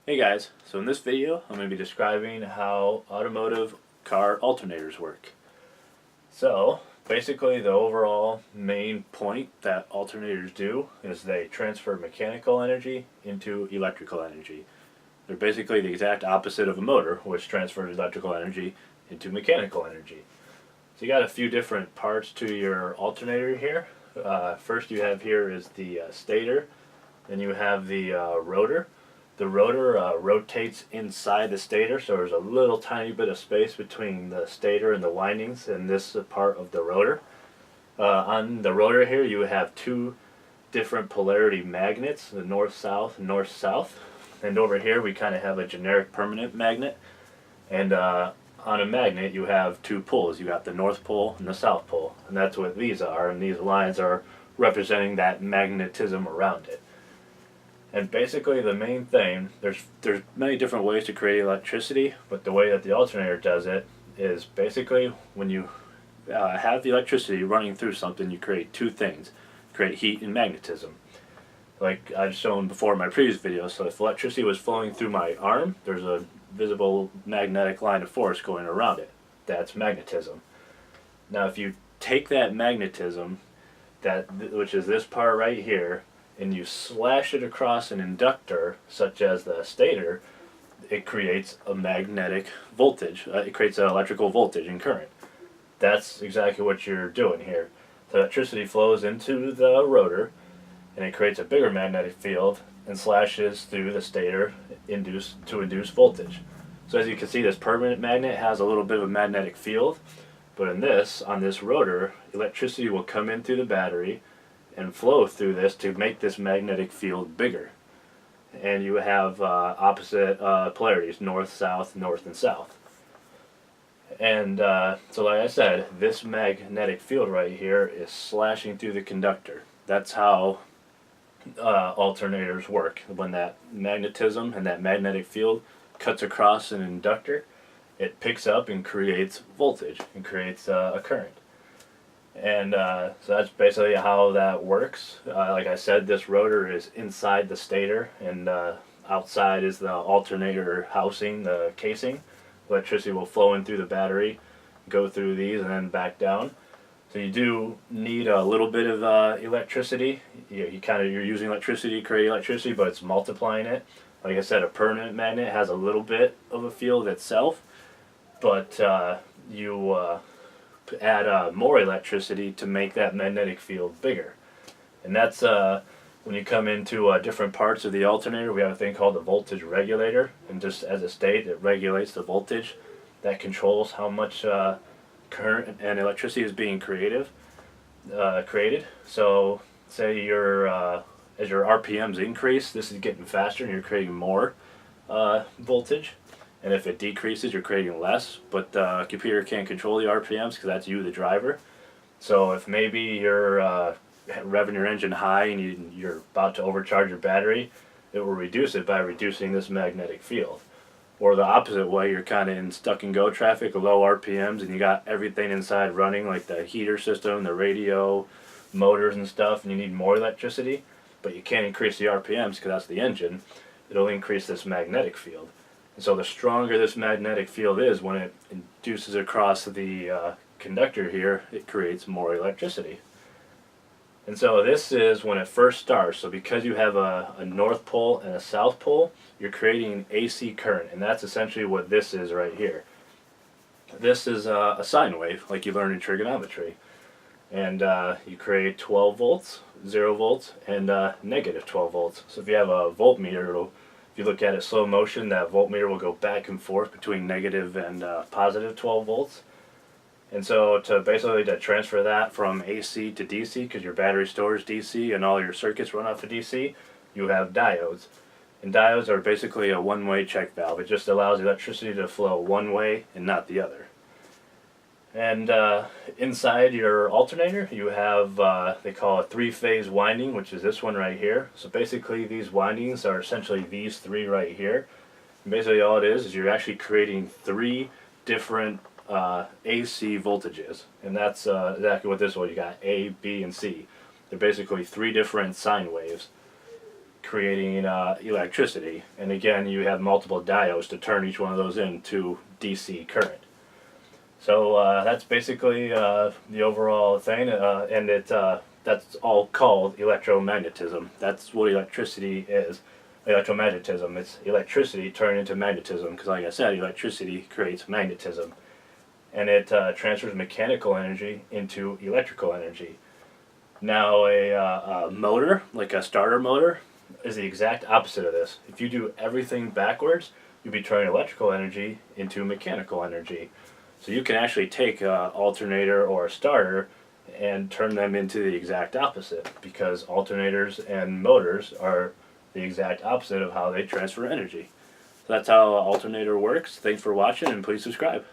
Hey guys, so in this video I'm going to be describing how automotive car alternators work. So basically the overall main point that alternators do is they transfer mechanical energy into electrical energy. They're basically the exact opposite of a motor, which transfers electrical energy into mechanical energy. So you got a few different parts to your alternator here. First you have here is the stator, then you have the rotor. The rotor rotates inside the stator, so there's a little tiny bit of space between the stator and the windings in this part of the rotor. On the rotor here you have two different polarity magnets, the north-south and north-south. And over here we kind of have a generic permanent magnet. And on a magnet you have two poles. You got the north pole and the south pole. And that's what these are, and these lines are representing that magnetism around it. And basically the main thing, there's many different ways to create electricity, but the way that the alternator does it is basically when you have the electricity running through something, you create two things. You create heat and magnetism. Like I've shown before in my previous video, so if electricity was flowing through my arm, there's a visible magnetic line of force going around it. That's magnetism. Now if you take that magnetism, which is this part right here, and you slash it across an inductor, such as the stator, it creates a magnetic voltage. It creates an electrical voltage and current. That's exactly what you're doing here. The electricity flows into the rotor, and it creates a bigger magnetic field and slashes through the stator to induce voltage. So as you can see, this permanent magnet has a little bit of a magnetic field, but on this rotor, electricity will come in through the battery and flow through this to make this magnetic field bigger. And you have opposite polarities, north, south, north, and south. And so like I said, this magnetic field right here is slashing through the conductor. That's how alternators work. When that magnetism and that magnetic field cuts across an inductor, it picks up and creates voltage and creates a current. And so that's basically how that works. Like I said, this rotor is inside the stator, and outside is the alternator housing, the casing. Electricity will flow in through the battery, go through these, and then back down. So you do need a little bit of electricity. You're using electricity to create electricity, but it's multiplying it. Like I said, a permanent magnet has a little bit of a field itself, but you add more electricity to make that magnetic field bigger. And that's when you come into different parts of the alternator, we have a thing called the voltage regulator, and just as a state, it regulates the voltage that controls how much current and electricity is being created. So say as your RPMs increase, this is getting faster and you're creating more voltage. And if it decreases, you're creating less, but the computer can't control the RPMs because that's you, the driver. So if maybe you're revving your engine high and you're about to overcharge your battery, it will reduce it by reducing this magnetic field. Or the opposite way, you're kind of in stuck-and-go traffic, low RPMs, and you got everything inside running, like the heater system, the radio, motors and stuff, and you need more electricity, but you can't increase the RPMs because that's the engine. It'll increase this magnetic field. And so the stronger this magnetic field is, when it induces across the conductor here, it creates more electricity. And so this is when it first starts. So because you have a north pole and a south pole, you're creating AC current, and that's essentially what this is right here. This is a sine wave, like you learned in trigonometry. And you create 12 volts, 0 volts, and negative 12 volts. So if you have a voltmeter, if you look at it slow motion, that voltmeter will go back and forth between negative and positive 12 volts. And so to transfer that from AC to DC, because your battery stores DC and all your circuits run off of DC, you have diodes. And diodes are basically a one-way check valve. It just allows electricity to flow one way and not the other. And inside your alternator, you have, they call a three-phase winding, which is this one right here. So basically these windings are essentially these three right here. And basically all it is you're actually creating three different AC voltages. And that's exactly what this one, you got A, B, and C. They're basically three different sine waves creating electricity. And again, you have multiple diodes to turn each one of those into DC current. So that's basically the overall thing, and that's all called electromagnetism. That's what electricity is. Electromagnetism. It's electricity turned into magnetism, because like I said, electricity creates magnetism. And it transfers mechanical energy into electrical energy. Now a motor, like a starter motor, is the exact opposite of this. If you do everything backwards, you'll be turning electrical energy into mechanical energy. So you can actually take an alternator or a starter and turn them into the exact opposite, because alternators and motors are the exact opposite of how they transfer energy. So that's how an alternator works. Thanks for watching, and please subscribe.